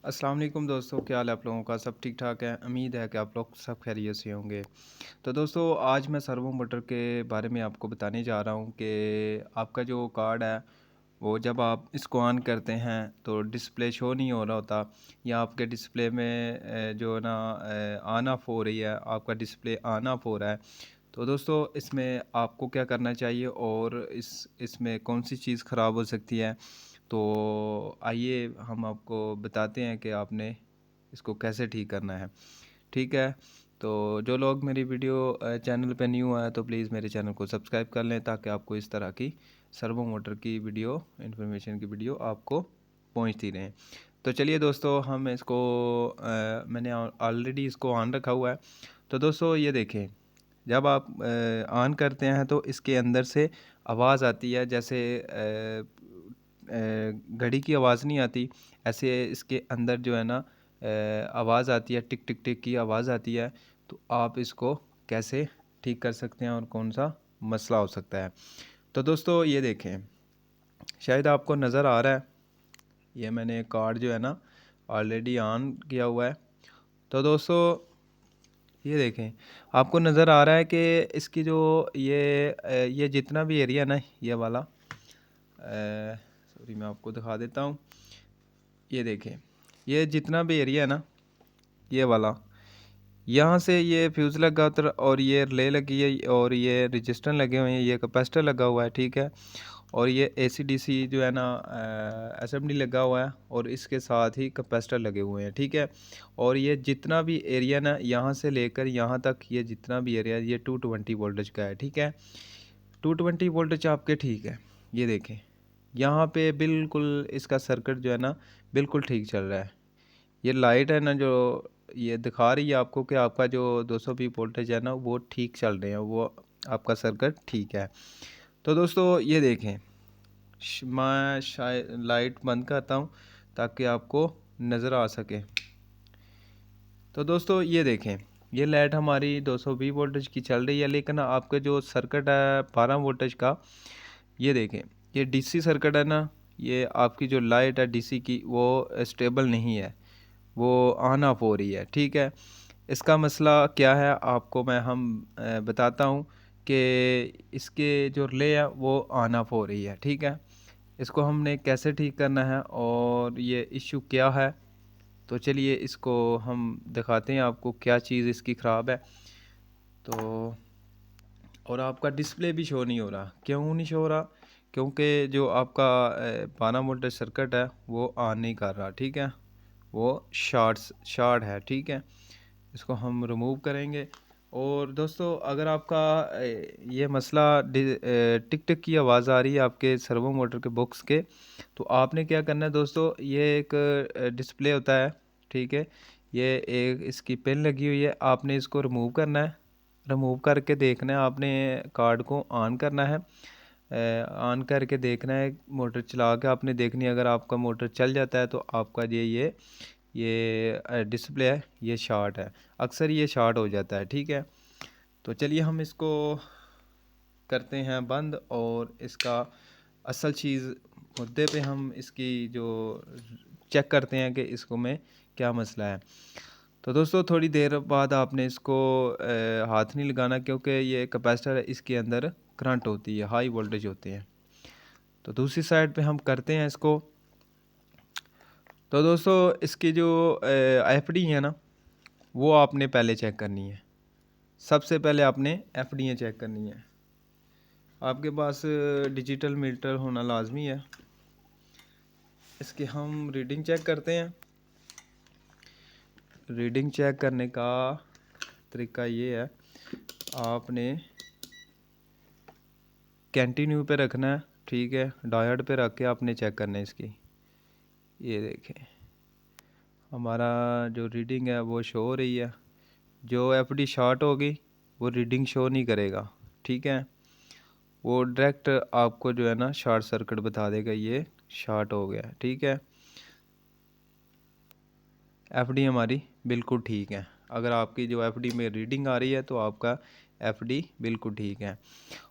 अस्सलाम वालेकुम दोस्तों, क्या हाल है आप लोगों का। सब ठीक ठाक है। उम्मीद है कि आप लोग सब खैरियत से होंगे। तो दोस्तों आज मैं सर्वो मोटर के बारे में आपको बताने जा रहा हूँ कि आपका जो कार्ड है वो जब आप इसको ऑन करते हैं तो डिस्प्ले शो नहीं हो रहा होता, या आपके डिस्प्ले में जो है ना ऑन ऑफ हो रही है, आपका डिस्प्ले ऑन ऑफ हो रहा है। तो दोस्तों इसमें आपको क्या करना चाहिए और इसमें कौन सी चीज़ ख़राब हो सकती है, तो आइए हम आपको बताते हैं कि आपने इसको कैसे ठीक करना है। ठीक है, तो जो लोग मेरी वीडियो चैनल पे न्यू है तो प्लीज़ मेरे चैनल को सब्सक्राइब कर लें, ताकि आपको इस तरह की सर्वो मोटर की वीडियो, इन्फॉर्मेशन की वीडियो आपको पहुंचती रहें। तो चलिए दोस्तों हम इसको मैंने ऑलरेडी इसको ऑन रखा हुआ है। तो दोस्तों ये देखें, जब आप ऑन करते हैं तो इसके अंदर से आवाज़ आती है, जैसे घड़ी की आवाज़ नहीं आती, ऐसे इसके अंदर जो है ना आवाज़ आती है, टिक टिक टिक की आवाज़ आती है। तो आप इसको कैसे ठीक कर सकते हैं और कौन सा मसला हो सकता है। तो दोस्तों ये देखें, शायद आपको नज़र आ रहा है, ये मैंने कार्ड जो है ना ऑलरेडी ऑन किया हुआ है। तो दोस्तों ये देखें, आपको नज़र आ रहा है कि इसकी जो ये जितना भी एरिया ना, ये वाला सॉरी मैं आपको दिखा देता हूँ। ये देखें, ये जितना भी एरिया है ना, ये वाला, यहाँ से ये फ्यूज़ लगा और ये रिले लगी है और ये रजिस्टर लगे हुए हैं, ये कैपेसिटर लगा हुआ है। ठीक है, और ये AC/DC जो है ना असेंबली लगा हुआ है, और इसके साथ ही कैपेसिटर लगे हुए हैं। ठीक है, और ये जितना भी एरिया ना, यहाँ से लेकर यहाँ तक, ये जितना भी एरिया, ये 220 वोल्टेज का है। ठीक है, 220 वोल्टेज आपके ठीक है। ये देखें, यहाँ पे बिल्कुल इसका सर्किट जो है ना बिल्कुल ठीक चल रहा है। ये लाइट है ना जो ये दिखा रही है आपको कि आपका जो 220 वोल्टेज है ना वो ठीक चल रहे हैं, वो आपका सर्किट ठीक है। तो दोस्तों ये देखें, मैं शायद लाइट बंद करता हूँ ताकि आपको नज़र आ सके। तो दोस्तों ये देखें, ये लाइट हमारी 220 वोल्टेज की चल रही है, लेकिन आपके जो सर्किट है 12 वोल्टेज का, ये देखें, ये DC सर्किट है ना, ये आपकी जो लाइट है DC की वो स्टेबल नहीं है, वो ऑन ऑफ हो रही है। ठीक है, इसका मसला क्या है आपको हम बताता हूँ कि इसके जो रिले है वो ऑन ऑफ हो रही है। ठीक है, इसको हमने कैसे ठीक करना है और ये इशू क्या है, तो चलिए इसको हम दिखाते हैं आपको क्या चीज़ इसकी ख़राब है। तो और आपका डिस्प्ले भी शो नहीं हो रहा, क्यों नहीं शो हो रहा, क्योंकि जो आपका 12 वोल्टेज सर्किट है वो ऑन नहीं कर रहा। ठीक है, वो शार्ट है। ठीक है, इसको हम रिमूव करेंगे। और दोस्तों अगर आपका ये मसला टिक टिक की आवाज़ आ रही है आपके सर्वो मोटर के बॉक्स के, तो आपने क्या करना है दोस्तों, ये एक डिस्प्ले होता है। ठीक है, ये एक इसकी पिन लगी हुई है, आपने इसको रिमूव करना है। रिमूव करके देखना है, आपने कार्ड को ऑन करना है, ऑन करके देखना है, मोटर चला के आपने देखनी है। अगर आपका मोटर चल जाता है तो आपका ये डिस्प्ले है ये शॉर्ट है, अक्सर ये शॉर्ट हो जाता है। ठीक है, तो चलिए हम इसको करते हैं बंद, और इसका असल चीज़ मुद्दे पे हम इसकी जो चेक करते हैं कि इसको में क्या मसला है। तो दोस्तों थोड़ी देर बाद आपने इसको हाथ नहीं लगाना, क्योंकि ये कैपेसिटर है, इसके अंदर करंट होती है, हाई वोल्टेज होते हैं। तो दूसरी साइड पे हम करते हैं इसको। तो दोस्तों इसकी जो FD है ना, वो आपने पहले चेक करनी है। सबसे पहले आपने FD चेक करनी है। आपके पास डिजिटल मीटर होना लाजमी है। इसके हम रीडिंग चेक करते हैं। रीडिंग चेक करने का तरीका ये है, आपने कंटिन्यू पे रखना है। ठीक है, डायोड पे रख के आपने चेक करना है इसकी। ये देखें, हमारा जो रीडिंग है वो शो हो रही है। जो FD शॉर्ट होगी वो रीडिंग शो नहीं करेगा। ठीक है, वो डायरेक्ट आपको जो है ना शॉर्ट सर्किट बता देगा, ये शॉर्ट हो गया। ठीक है, FD हमारी बिल्कुल ठीक है। अगर आपकी जो FD में रीडिंग आ रही है तो आपका FD बिल्कुल ठीक है।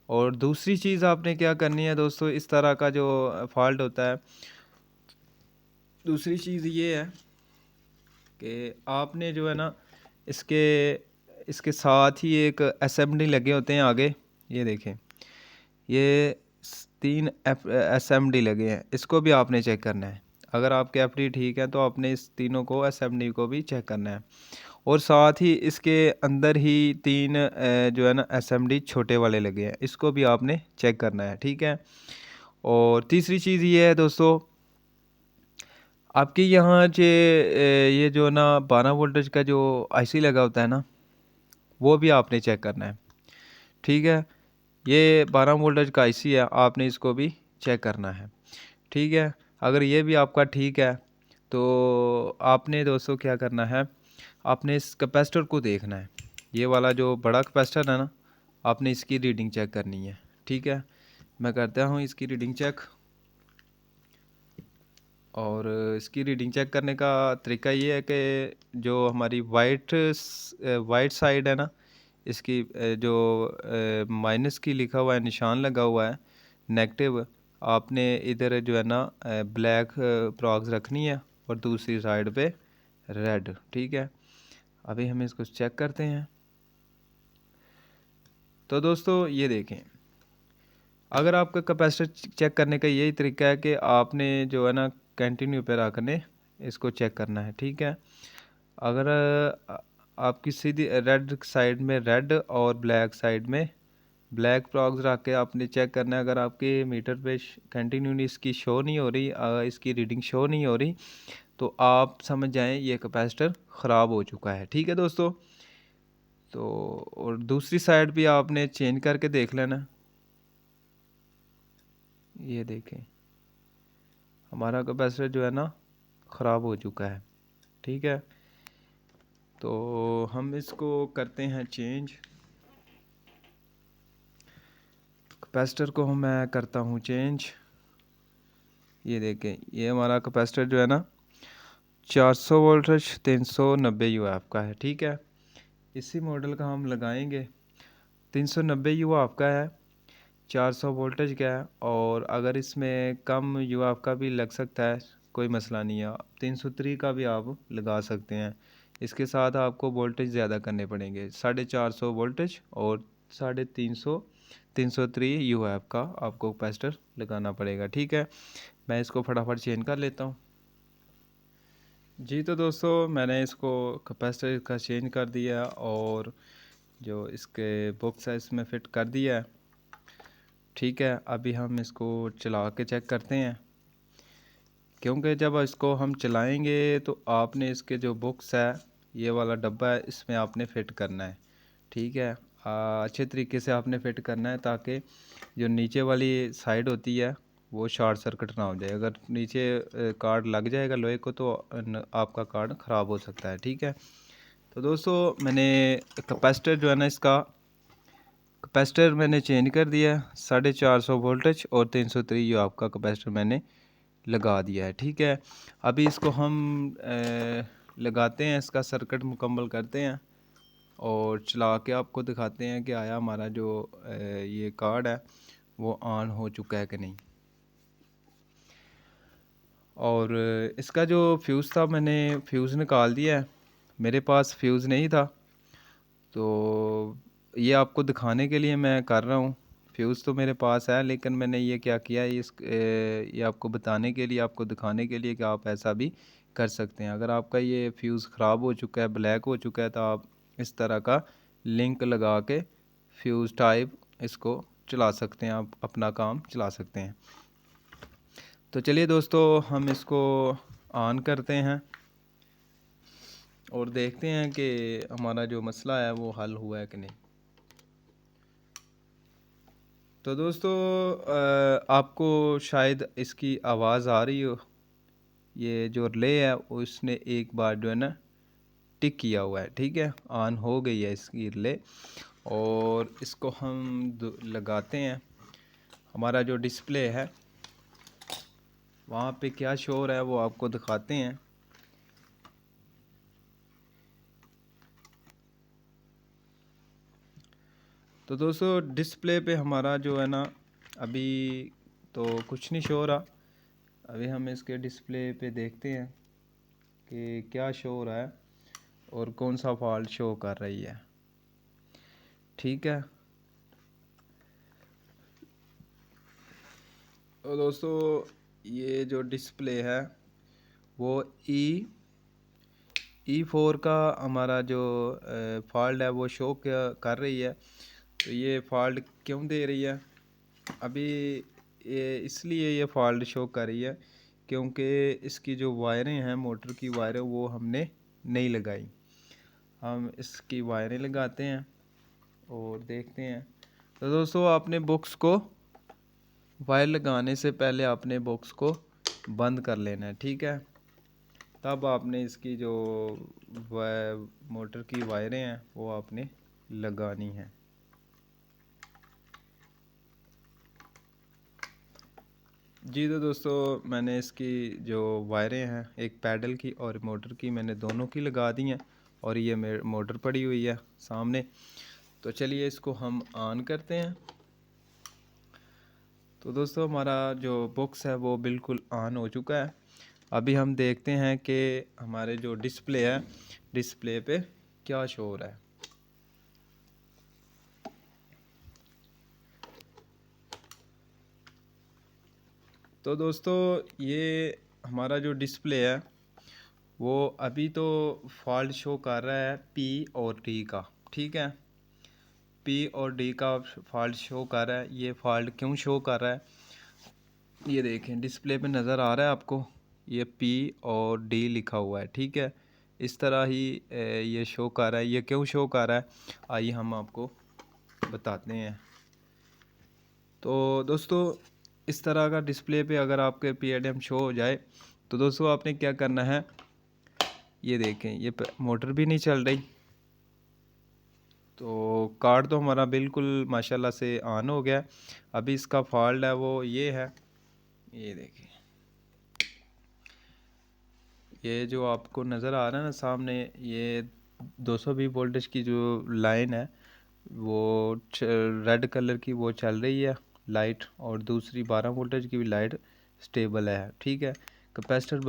और दूसरी चीज़ आपने क्या करनी है दोस्तों, इस तरह का जो फॉल्ट होता है, दूसरी चीज़ ये है कि आपने जो है ना इसके इसके साथ ही एक एसएमडी लगे होते हैं आगे, ये देखें, ये 3 एसएमडी लगे हैं, इसको भी आपने चेक करना है। अगर आपके एफडी ठीक है तो आपने इस तीनों को एसएमडी को भी चेक करना है। और साथ ही इसके अंदर ही 3 जो है ना एसएमडी छोटे वाले लगे हैं, इसको भी आपने चेक करना है, ठीक है। और तीसरी चीज़ ये है दोस्तों, आपके यहाँ ये जो ना 12 वोल्टेज का जो आईसी लगा होता है ना, वो भी आपने चेक करना है, ठीक है। ये 12 वोल्टेज का आईसी है, आपने इसको भी चेक करना है, ठीक है। अगर ये भी आपका ठीक है तो आपने दोस्तों क्या करना है, आपने इस कैपेसिटर को देखना है। ये वाला जो बड़ा कैपेसिटर है ना, आपने इसकी रीडिंग चेक करनी है, ठीक है। मैं करता हूँ इसकी रीडिंग चेक। और इसकी रीडिंग चेक करने का तरीका ये है कि जो हमारी वाइट साइड है ना, इसकी जो माइनस की लिखा हुआ है, निशान लगा हुआ है नेगेटिव, आपने इधर जो है ना ब्लैक प्रॉक्स रखनी है और दूसरी साइड पे रेड, ठीक है। अभी हम इसको चेक करते हैं। तो दोस्तों ये देखें, अगर आपका कैपेसिटर चेक करने का यही तरीका है कि आपने जो है ना कंटिन्यू पे रखने इसको चेक करना है, ठीक है। अगर आपकी सीधी रेड साइड में रेड और ब्लैक साइड में ब्लैक प्रॉक्स रख के आपने चेक करना है। अगर आपके मीटर पे कंटिन्यू इसकी शो नहीं हो रही, इसकी रीडिंग शो नहीं हो रही, तो आप समझ जाएं ये कैपेसिटर ख़राब हो चुका है, ठीक है दोस्तों। तो और दूसरी साइड भी आपने चेंज करके देख लेना। ये देखें, हमारा कैपेसिटर जो है ना ख़राब हो चुका है, ठीक है। तो हम इसको करते हैं चेंज। कैपेसिटर को मैं करता हूँ चेंज। ये देखें, ये हमारा कैपेसिटर जो है ना 400 वोल्टेज 390 यूएफ का है, ठीक है। इसी मॉडल का हम लगाएंगे। 390 यूएफ का है, 400 वोल्टेज का है, और अगर इसमें कम यूएफ का भी लग सकता है, कोई मसला नहीं है, 303 का भी आप लगा सकते हैं। इसके साथ आपको वोल्टेज ज़्यादा करने पड़ेंगे, 450 वोल्टेज और 303 यूएफ का आपको कैपेसिटर लगाना पड़ेगा, ठीक है। मैं इसको फटाफट चेंज कर लेता हूँ। जी तो दोस्तों, मैंने इसको कैपेसिटर का चेंज कर दिया और जो इसके बॉक्स है इसमें फ़िट कर दिया है, ठीक है। अभी हम इसको चला के चेक करते हैं, क्योंकि जब इसको हम चलाएंगे तो आपने इसके जो बॉक्स है, ये वाला डब्बा है, इसमें आपने फ़िट करना है, ठीक है। अच्छे तरीके से आपने फ़िट करना है ताकि जो नीचे वाली साइड होती है वो शॉर्ट सर्किट ना हो जाए। अगर नीचे कार्ड लग जाएगा लोहे को तो आपका कार्ड ख़राब हो सकता है, ठीक है। तो दोस्तों, मैंने कैपेसिटर जो है ना, इसका कैपेसिटर मैंने चेंज कर दिया, 450 वोल्टेज और 303 जो आपका कैपेसिटर मैंने लगा दिया है, ठीक है। अभी इसको हम लगाते हैं, इसका सर्किट मुकम्मल करते हैं और चला के आपको दिखाते हैं कि आया हमारा जो ये कार्ड है वो ऑन हो चुका है कि नहीं। और इसका जो फ्यूज़ था, मैंने फ्यूज़ निकाल दिया है, मेरे पास फ्यूज़ नहीं था, तो ये आपको दिखाने के लिए मैं कर रहा हूँ। फ्यूज़ तो मेरे पास है, लेकिन मैंने ये क्या किया, ये आपको बताने के लिए, आपको दिखाने के लिए कि आप ऐसा भी कर सकते हैं। अगर आपका ये फ्यूज़ ख़राब हो चुका है, ब्लैक हो चुका है, तो आप इस तरह का लिंक लगा के फ्यूज़ टाइप इसको चला सकते हैं, आप अपना काम चला सकते हैं। तो चलिए दोस्तों, हम इसको ऑन करते हैं और देखते हैं कि हमारा जो मसला है वो हल हुआ है कि नहीं। तो दोस्तों, आपको शायद इसकी आवाज़ आ रही हो, ये जो रिले है वो इसने एक बार जो है ना टिक किया हुआ है, ठीक है, ऑन हो गई है इसकी रिले। और इसको हम लगाते हैं, हमारा जो डिस्प्ले है वहाँ पे क्या शो हो रहा है वो आपको दिखाते हैं। तो दोस्तों, डिस्प्ले पे हमारा जो है ना अभी तो कुछ नहीं शो हो रहा। अभी हम इसके डिस्प्ले पे देखते हैं। कि क्या शो हो रहा है और कौन सा फॉल्ट शो कर रही है। ठीक है, तो दोस्तों ये जो डिस्प्ले है वो E4 का हमारा जो फॉल्ट है वो शो कर रही है। तो ये फॉल्ट क्यों दे रही है अभी, ये इसलिए ये फॉल्ट शो कर रही है क्योंकि इसकी जो वायरें हैं, मोटर की वायरें, वो हमने नहीं लगाई। हम इसकी वायरें लगाते हैं और देखते हैं। तो दोस्तों आपने बॉक्स को, वायर लगाने से पहले आपने बॉक्स को बंद कर लेना है। ठीक है, तब आपने इसकी जो मोटर की वायरें हैं वो आपने लगानी हैं। जी तो दोस्तों मैंने इसकी जो वायरें हैं, एक पैडल की और मोटर की, मैंने दोनों की लगा दी हैं और ये मोटर पड़ी हुई है सामने। तो चलिए इसको हम ऑन करते हैं। तो दोस्तों हमारा जो बॉक्स है वो बिल्कुल ऑन हो चुका है। अभी हम देखते हैं कि हमारे जो डिस्प्ले है, डिस्प्ले पे क्या शो हो रहा है। तो दोस्तों ये हमारा जो डिस्प्ले है वो अभी तो फॉल्ट शो कर रहा है पी और डी का। ठीक है, पी और डी का फॉल्ट शो कर रहा है। ये फॉल्ट क्यों शो कर रहा है, ये देखें डिस्प्ले पे नज़र आ रहा है आपको, ये पी और डी लिखा हुआ है। ठीक है, इस तरह ही ये शो कर रहा है। ये क्यों शो कर रहा है आइए हम आपको बताते हैं। तो दोस्तों इस तरह का डिस्प्ले पे अगर आपके PIDM शो हो जाए तो दोस्तों आपने क्या करना है, ये देखें ये मोटर भी नहीं चल रही। तो कार्ड तो हमारा बिल्कुल माशाल्लाह से ऑन हो गया। अभी इसका फॉल्ट है वो ये है, ये देखिए ये जो आपको नज़र आ रहा है ना सामने, ये 220 वोल्टेज की जो लाइन है वो रेड कलर की वो चल रही है लाइट, और दूसरी 12 वोल्टेज की भी लाइट स्टेबल है। ठीक है, कैपेसिटर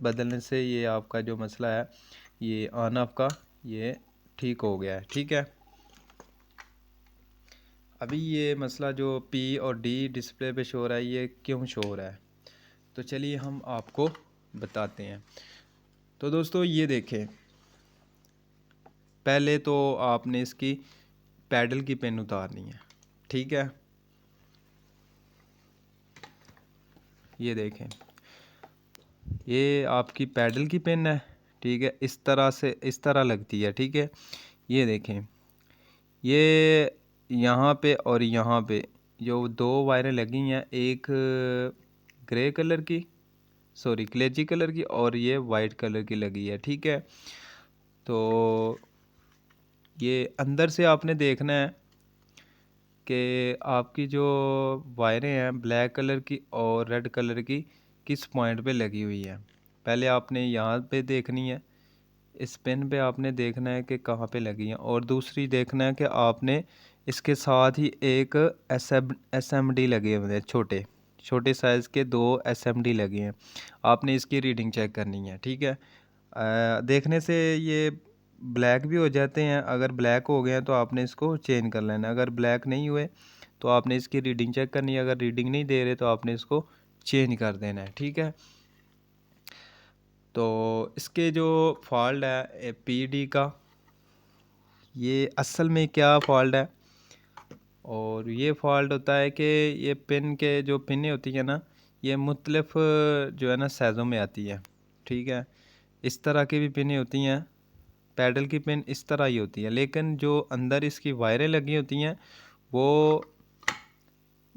बदलने से ये आपका जो मसला है ये ऑन ऑफ का ये ठीक हो गया है। ठीक है, अभी ये मसला जो पी और डी डिस्प्ले पे शो हो रहा है ये क्यों शो हो रहा है, तो चलिए हम आपको बताते हैं। तो दोस्तों ये देखें, पहले तो आपने इसकी पैडल की पिन उतारनी है। ठीक है, ये देखें ये आपकी पैडल की पिन है। ठीक है, इस तरह से इस तरह लगती है। ठीक है, ये देखें ये यहाँ पे और यहाँ पे जो दो वायरें लगी हैं, एक ग्रे कलर की, सॉरी क्लेजी कलर की, और ये वाइट कलर की लगी है। ठीक है, तो ये अंदर से आपने देखना है कि आपकी जो वायरें हैं ब्लैक कलर की और रेड कलर की किस पॉइंट पे लगी हुई है। पहले आपने यहाँ पे देखनी है, इस पिन पे आपने देखना है कि कहाँ पे लगी हैं, और दूसरी देखना है कि आपने इसके साथ ही एक SMD लगे हुए हैं, छोटे छोटे साइज़ के 2 SMD लगे हैं। आपने इसकी रीडिंग चेक करनी है। ठीक है, देखने से ये ब्लैक भी हो जाते हैं, अगर ब्लैक हो गए हैं तो आपने इसको चेंज कर लेना। अगर ब्लैक नहीं हुए तो आपने इसकी रीडिंग चेक करनी है, अगर रीडिंग नहीं दे रहे तो आपने इसको चेंज कर देना है। ठीक है, तो इसके जो फॉल्ट है PD का, ये असल में क्या फॉल्ट है, और ये फॉल्ट होता है कि ये पिन के जो पिनें होती हैं ना, ये मुख्तलिफ जो है ना साइज़ों में आती है। ठीक है, इस तरह की भी पिनें होती हैं, पैडल की पिन इस तरह ही होती है, लेकिन जो अंदर इसकी वायरें लगी होती हैं वो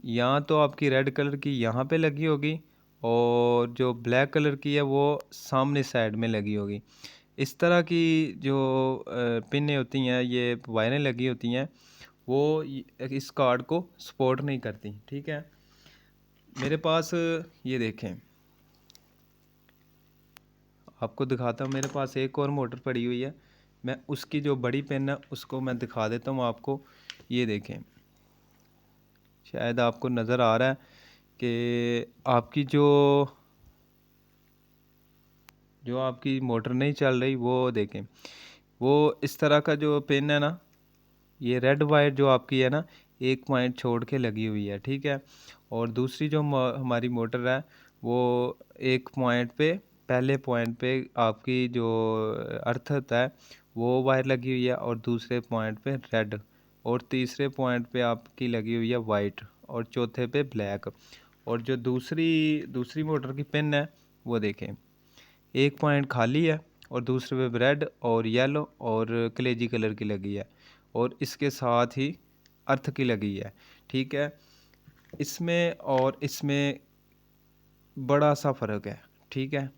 यहाँ तो आपकी रेड कलर की यहाँ पे लगी होगी, और जो ब्लैक कलर की है वो सामने साइड में लगी होगी। इस तरह की जो पिनें होती हैं, ये वायरें लगी होती हैं, वो इस कार्ड को सपोर्ट नहीं करती। ठीक है, मेरे पास ये देखें आपको दिखाता हूँ, मेरे पास एक और मोटर पड़ी हुई है, मैं उसकी जो बड़ी पिन है उसको मैं दिखा देता हूँ आपको। ये देखें, शायद आपको नज़र आ रहा है कि आपकी जो जो आपकी मोटर नहीं चल रही वो देखें, वो इस तरह का जो पिन है ना, ये रेड वायर जो आपकी है ना, एक पॉइंट छोड़ के लगी हुई है, ठीक है। और दूसरी जो हमारी मोटर है वो एक पॉइंट पे, पहले पॉइंट पे आपकी जो अर्थ होता है वो वायर लगी हुई है, और दूसरे पॉइंट पे रेड, और तीसरे पॉइंट पे आपकी लगी हुई है वाइट, और चौथे पे ब्लैक। और जो दूसरी दूसरी मोटर की पिन है वो देखें, एक पॉइंट खाली है और दूसरे पे रेड और येलो और कलेजी कलर की लगी है, और इसके साथ ही अर्थ की लगी है, ठीक है। इसमें और इसमें बड़ा सा फ़र्क है, ठीक है।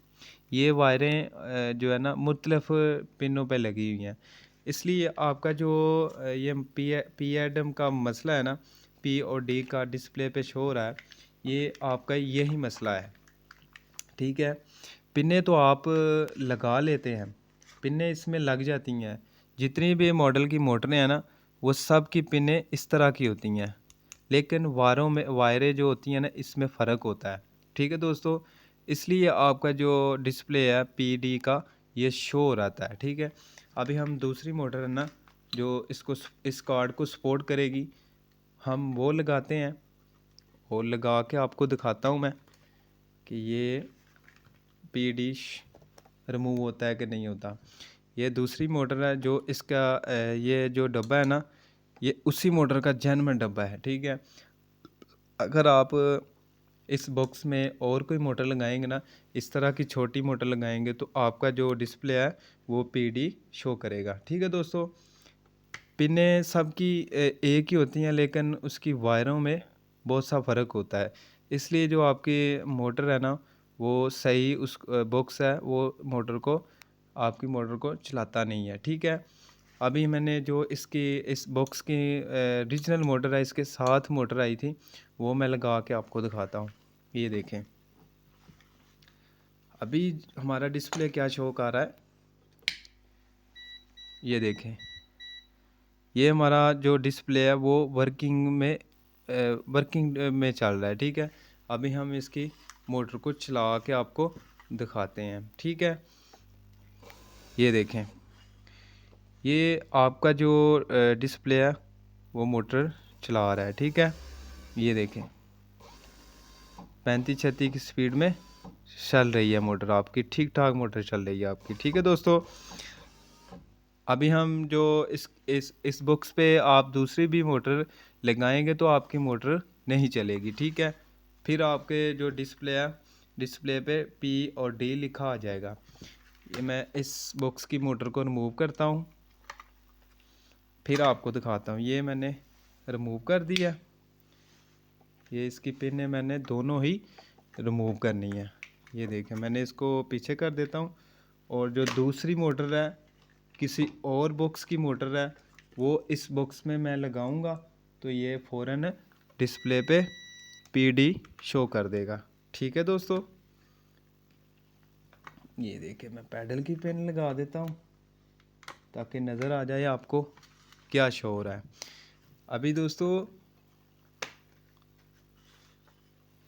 ये वायरें जो है ना मुख्तलिफ पिनों पे लगी हुई हैं, इसलिए आपका जो ये पी एडम का मसला है ना, पी और डी का डिस्प्ले पे शो हो रहा है, ये आपका यही मसला है, ठीक है। पिनें तो आप लगा लेते हैं, पिनें इसमें लग जाती हैं, जितनी भी मॉडल की मोटरें हैं ना वो सब की पिनें इस तरह की होती हैं, लेकिन वायरें जो होती हैं ना इसमें फ़र्क होता है, ठीक है दोस्तों। इसलिए आपका जो डिस्प्ले है पीडी का ये शो हो रहा है, ठीक है। अभी हम दूसरी मोटर है ना जो इस कार्ड को सपोर्ट करेगी, हम वो लगाते हैं, और लगा के आपको दिखाता हूँ मैं कि ये पीडी रिमूव होता है कि नहीं होता। ये दूसरी मोटर है जो इसका ये जो डब्बा है ना ये उसी मोटर का जेन्युइन डब्बा है, ठीक है। अगर आप इस बॉक्स में और कोई मोटर लगाएंगे ना, इस तरह की छोटी मोटर लगाएंगे, तो आपका जो डिस्प्ले है वो पीडी शो करेगा, ठीक है दोस्तों। पिनें सबकी एक ही होती हैं, लेकिन उसकी वायरों में बहुत सा फ़र्क होता है, इसलिए जो आपकी मोटर है ना वो सही उस बॉक्स है वो मोटर को, आपकी मोटर को चलाता नहीं है, ठीक है। अभी मैंने जो इस बॉक्स की ओरिजिनल मोटर है, इसके साथ मोटर आई थी, वो मैं लगा के आपको दिखाता हूँ। ये देखें, अभी हमारा डिस्प्ले क्या शो कर रहा है, ये देखें, ये हमारा जो डिस्प्ले है वो वर्किंग में चल रहा है, ठीक है। अभी हम इसकी मोटर को चला के आपको दिखाते हैं, ठीक है। ये देखें, ये आपका जो डिस्प्ले है वो मोटर चला रहा है, ठीक है। ये देखें 35-36 की स्पीड में चल रही है मोटर आपकी, ठीक ठाक मोटर चल रही है आपकी, ठीक है दोस्तों। अभी हम जो इस बॉक्स पे आप दूसरी भी मोटर लगाएंगे तो आपकी मोटर नहीं चलेगी, ठीक है। फिर आपके जो डिस्प्ले है, डिस्प्ले पे पी और डी लिखा आ जाएगा। ये मैं इस बॉक्स की मोटर को रिमूव करता हूँ, फिर आपको दिखाता हूँ। ये मैंने रिमूव कर दिया, ये इसकी पिन है, मैंने दोनों ही रिमूव करनी है। ये देखें, मैंने इसको पीछे कर देता हूँ, और जो दूसरी मोटर है किसी और बॉक्स की मोटर है वो इस बॉक्स में मैं लगाऊंगा, तो ये फ़ौरन डिस्प्ले पे पीडी शो कर देगा, ठीक है दोस्तों। ये देखिए, मैं पैडल की पिन लगा देता हूँ ताकि नज़र आ जाए आपको क्या शो हो रहा है। अभी दोस्तों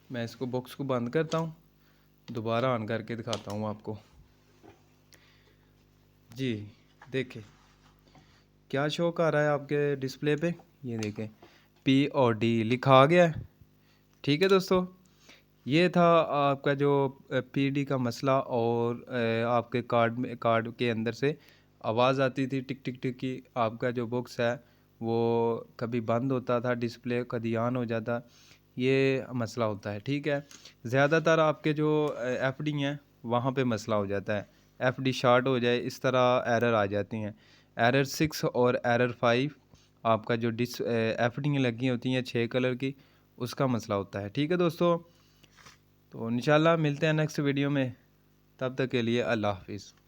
मैं इसको बॉक्स को बंद करता हूँ, दोबारा ऑन करके दिखाता हूँ आपको। जी देखें क्या शो कर रहा है आपके डिस्प्ले पे, ये देखें पी और डी लिखा आ गया है, ठीक है दोस्तों। ये था आपका जो पीडी का मसला, और आपके कार्ड के अंदर से आवाज़ आती थी टिक टिक टिक की, आपका जो बॉक्स है वो कभी बंद होता था, डिस्प्ले कभी ऑन हो जाता, ये मसला होता है, ठीक है। ज़्यादातर आपके जो एफडी हैं वहाँ पे मसला हो जाता है, एफडी शॉर्ट हो जाए इस तरह एरर आ जाती हैं। एरर 6 और एरर 5 आपका जो एफडी लगी होती हैं 6 कलर की, उसका मसला होता है, ठीक है दोस्तों। तो इंशाल्लाह मिलते हैं नेक्स्ट वीडियो में, तब तक के लिए अल्लाह हाफिज़।